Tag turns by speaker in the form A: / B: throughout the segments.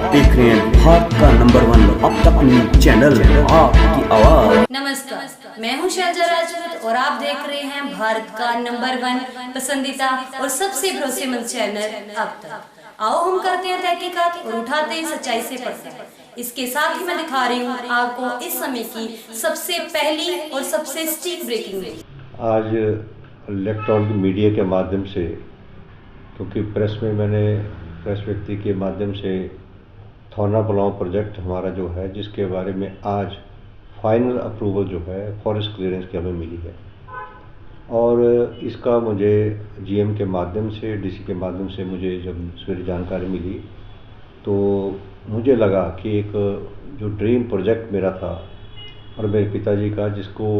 A: देख रहे हैं भारत का नंबर 1 अब तक न्यूज चैनल आपकी आवाज।
B: नमस्कार, मैं हूं शैलजा राजपूत और आप देख रहे हैं भारत का नंबर 1 पसंदीदा और सबसे भरोसेमंद चैनल अब तक। आओ हम करते हैं तहकीकात और उठाते हैं सच्चाई से पर्दा। इसके साथ ही मैं दिखा रही हूँ आपको इस समय की सबसे पहली और सबसे स्टीक ब्रेकिंग न्यूज।
C: आज इलेक्ट्रॉनिक मीडिया के माध्यम से, क्योंकि प्रेस में मैंने प्रेस व्यक्ति के माध्यम से थौना पलाव प्रोजेक्ट हमारा जो है, जिसके बारे में आज फाइनल अप्रूवल जो है फॉरेस्ट क्लियरेंस की हमें मिली है, और इसका मुझे जीएम के माध्यम से, डीसी के माध्यम से मुझे जब सवेरे जानकारी मिली तो मुझे लगा कि एक जो ड्रीम प्रोजेक्ट मेरा था और मेरे पिताजी का, जिसको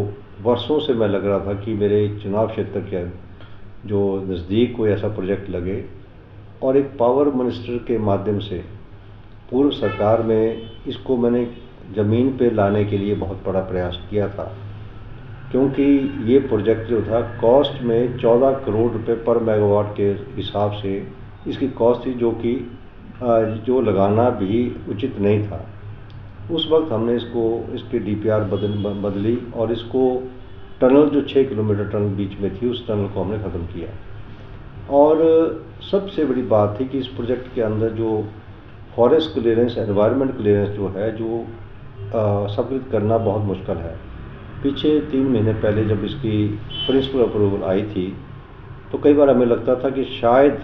C: वर्षों से मैं लग रहा था कि मेरे चुनाव क्षेत्र के जो नज़दीक कोई ऐसा प्रोजेक्ट लगे, और एक पावर मिनिस्टर के माध्यम से पूर्व सरकार में इसको मैंने ज़मीन पे लाने के लिए बहुत बड़ा प्रयास किया था, क्योंकि ये प्रोजेक्ट जो था कॉस्ट में 14 करोड़ रुपए पर मेगावाट के हिसाब से इसकी कॉस्ट थी, जो लगाना भी उचित नहीं था। उस वक्त हमने इसकी डीपीआर बदली और इसको टनल जो 6 किलोमीटर टनल बीच में थी, उस टनल को हमने ख़त्म किया। और सबसे बड़ी बात थी कि इस प्रोजेक्ट के अंदर जो फॉरेस्ट क्लियरेंस, एनवायरनमेंट क्लियरेंस जो है, जो सम्मिलित करना बहुत मुश्किल है। पीछे 3 महीने पहले जब इसकी प्रिंसिपल अप्रूवल आई थी तो कई बार हमें लगता था कि शायद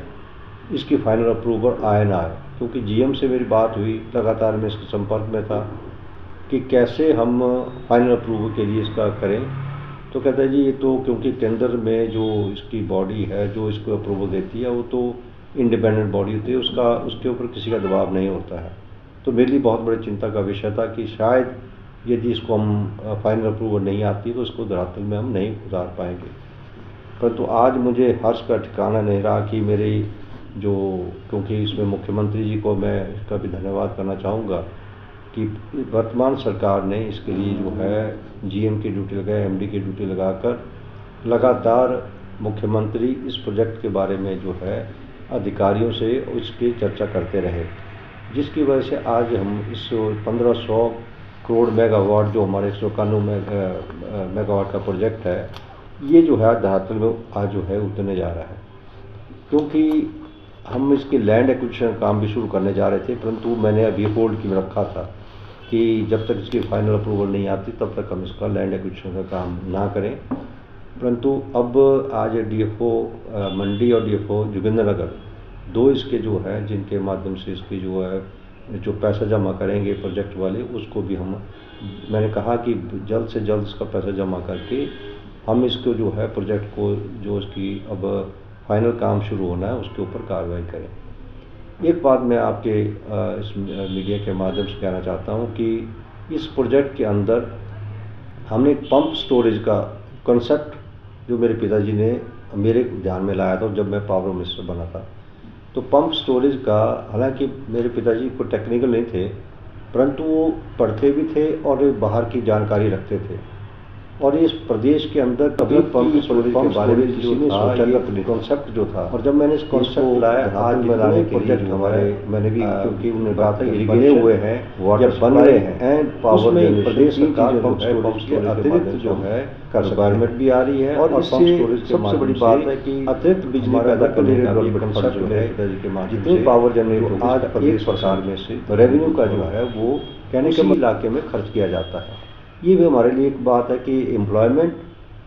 C: इसकी फाइनल अप्रूवल आए ना आए, क्योंकि जीएम से मेरी बात हुई, लगातार मैं इसके संपर्क में था कि कैसे हम फाइनल अप्रूवल के लिए इसका करें। तो कहता है जी ये तो क्योंकि केंद्र में जो इसकी बॉडी है जो इसको अप्रूवल देती है वो तो इंडिपेंडेंट बॉडी होती है, उसके ऊपर किसी का दबाव नहीं होता है। तो मेरे लिए बहुत बड़ी चिंता का विषय था कि शायद यदि इसको हम फाइनल अप्रूवल नहीं आती तो इसको धरातल में हम नहीं उतार पाएंगे। परंतु आज मुझे हर्ष का ठिकाना नहीं रहा कि मेरी जो, क्योंकि इसमें मुख्यमंत्री जी को मैं इसका भी धन्यवाद करना चाहूँगा कि वर्तमान सरकार ने इसके लिए जो है जीएम की ड्यूटी लगाई, एमडी की ड्यूटी लगाकर लगातार मुख्यमंत्री इस प्रोजेक्ट के बारे में जो है अधिकारियों से इसकी चर्चा करते रहे, जिसकी वजह से आज हम इस 1500 करोड़ मेगावाट जो हमारे 191 मेगावाट का प्रोजेक्ट है, ये जो है धरातल में आज जो है उतरने जा रहा है। क्योंकि हम इसकी लैंड एक्विजिशन काम भी शुरू करने जा रहे थे, परंतु मैंने अभी होल्ड की रखा था कि जब तक इसकी फाइनल अप्रूवल नहीं आती तब तक हम इसका लैंड एक्विजिशन का काम ना करें। परंतु अब आज डीएफओ मंडी और डीएफओ जोगिंद्रनगर, दो इसके जो है जिनके माध्यम से इसकी जो है जो पैसा जमा करेंगे प्रोजेक्ट वाले, उसको भी मैंने कहा कि जल्द से जल्द इसका पैसा जमा करके हम इसको जो है प्रोजेक्ट को जो इसकी अब फाइनल काम शुरू होना है उसके ऊपर कार्रवाई करें। एक बात मैं आपके इस मीडिया के माध्यम से कहना चाहता हूं कि इस प्रोजेक्ट के अंदर हमने एक पंप स्टोरेज का कॉन्सेप्ट जो मेरे पिताजी ने मेरे ध्यान में लाया था जब मैं पावर मिनिस्टर बना था। तो पंप स्टोरेज का, हालांकि मेरे पिताजी को टेक्निकल नहीं थे, परंतु वो पढ़ते भी थे और बाहर की जानकारी रखते थे, और इस प्रदेश के अंदर कभी पंप स्टोरेज के बारे में किसी ने सोचा नहीं, कॉन्सेप्ट जो था। और जब मैंने इस कॉन्सेप्ट लाया आज बनाने के लिए हमारे, मैंने भी क्योंकि उन्होंने कहा था बने हुए हैं, जब बन रहे हैं एंड पावर में प्रदेश सरकार पंप स्टोरेज के अतिरिक्त जो है रिक्वायरमेंट भी आ रही है, और इससे सबसे बड़ी बात है कि अतिरिक्त बिजली पैदा करने का भी कॉन्सेप्ट जो है जितनी पावर जनरेट होगी आज प्रदेश सरकार में से रेवेन्यू का जो है वो कहने के इलाके में खर्च किया जाता है। ये भी हमारे लिए एक बात है कि एम्प्लॉयमेंट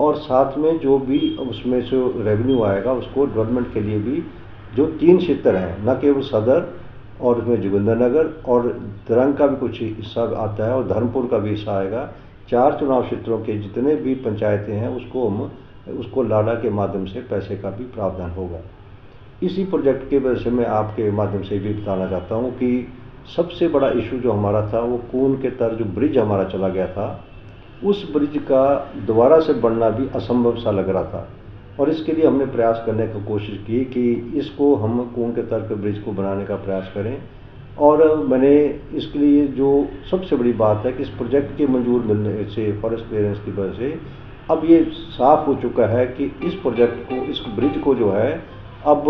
C: और साथ में जो भी उसमें से रेवेन्यू आएगा उसको डेवलपमेंट के लिए भी जो 3 क्षेत्र हैं, न केवल सदर और उसमें जोगिंद्रनगर और दरंग का भी कुछ हिस्सा आता है और धर्मपुर का भी हिस्सा आएगा। 4 चुनाव क्षेत्रों के जितने भी पंचायतें हैं उसको लाडा के माध्यम से पैसे का भी प्रावधान होगा। इसी प्रोजेक्ट के वजह से मैं आपके माध्यम से भी बताना चाहता हूँ कि सबसे बड़ा इशू जो हमारा था वो कून के तर जो ब्रिज हमारा चला गया था, उस ब्रिज का दोबारा से बनना भी असंभव सा लग रहा था, और इसके लिए हमने प्रयास करने की कोशिश की कि इसको हम कून के तर के ब्रिज को बनाने का प्रयास करें। और मैंने इसके लिए जो सबसे बड़ी बात है कि इस प्रोजेक्ट के मंजूर मिलने से, फॉरेस्ट क्लियरेंस की वजह से अब ये साफ हो चुका है कि इस प्रोजेक्ट को, इस ब्रिज को जो है अब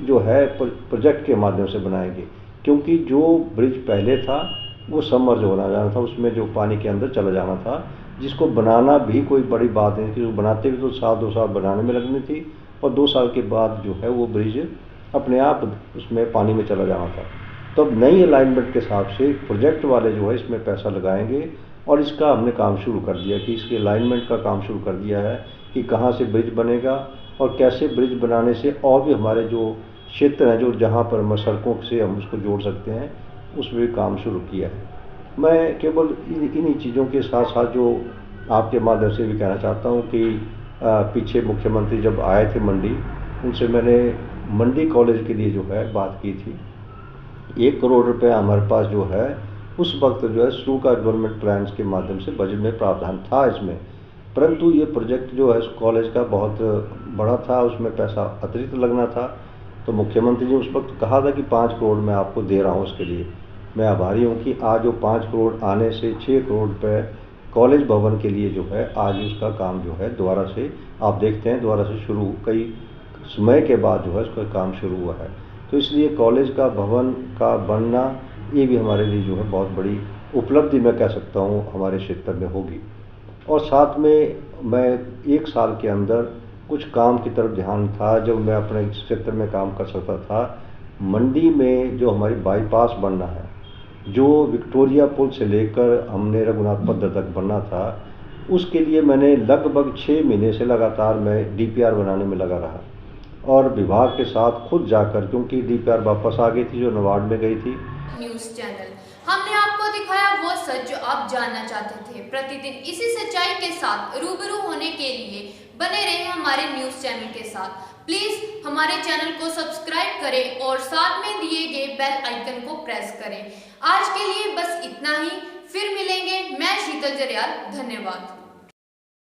C: जो है प्रोजेक्ट के माध्यम से बनाएंगे। क्योंकि जो ब्रिज पहले था वो सबमर्ज होना जाना था, उसमें जो पानी के अंदर चला जाना था, जिसको बनाना भी कोई बड़ी बात नहीं थी। बनाते भी तो 2 साल बनाने में लगनी थी और 2 साल के बाद जो है वो ब्रिज अपने आप उसमें पानी में चला जाना था। तो अब नई अलाइनमेंट के हिसाब से प्रोजेक्ट वाले जो है इसमें पैसा लगाएंगे और इसका हमने काम शुरू कर दिया कि इसके अलाइनमेंट का काम शुरू कर दिया है कि कहाँ से ब्रिज बनेगा और कैसे ब्रिज बनाने से और भी हमारे जो क्षेत्र हैं जो जहाँ पर हम सड़कों से हम उसको जोड़ सकते हैं, उसमें भी काम शुरू किया है। मैं केवल इन्हीं चीज़ों के साथ साथ जो आपके माध्यम से भी कहना चाहता हूँ कि पीछे मुख्यमंत्री जब आए थे मंडी, उनसे मैंने मंडी कॉलेज के लिए जो है बात की थी। 1 करोड़ रुपए हमारे पास जो है उस वक्त जो है शुरू का गवर्नमेंट प्लान्स के माध्यम से बजट में प्रावधान था इसमें, परंतु ये प्रोजेक्ट जो है कॉलेज का बहुत बड़ा था, उसमें पैसा अतिरिक्त लगना था। तो मुख्यमंत्री ने उस वक्त कहा था कि 5 करोड़ मैं आपको दे रहा हूँ। उसके लिए मैं आभारी हूँ कि आज वो 5 करोड़ आने से 6 करोड़ रुपये कॉलेज भवन के लिए जो है आज उसका काम जो है दोबारा से आप देखते हैं दोबारा से शुरू कई समय के बाद जो है उसका काम शुरू हुआ है। तो इसलिए कॉलेज का भवन का बनना ये भी हमारे लिए जो है बहुत बड़ी उपलब्धि मैं कह सकता हूँ हमारे क्षेत्र में होगी। और साथ में मैं 1 साल के अंदर कुछ काम की तरफ ध्यान था जब मैं अपने क्षेत्र में काम कर सकता था। मंडी में जो हमारी बाईपास बनना है, जो विक्टोरिया पुल से लेकर हमने रघुनाथ पद्दर तक बनना था, उसके लिए मैंने लगभग 6 महीने से लगातार मैं DPR बनाने में लगा रहा और विभाग के साथ खुद जाकर, क्योंकि DPR वापस आ गई थी जो नबार्ड में गई थी।
D: न्यूज़ चैनल हमने आपको दिखाया वो सच जो आप जानना चाहते थे। प्रतिदिन इसी सच्चाई के साथ रूबरू होने के लिए बने रहे हमारे न्यूज़ चैनल के साथ। प्लीज़ हमारे चैनल को सब्सक्राइब करें और साथ में दिए गए बेल आइकन को प्रेस करें। आज के लिए बस इतना ही, फिर मिलेंगे। मैं शीतल जरियाल, धन्यवाद।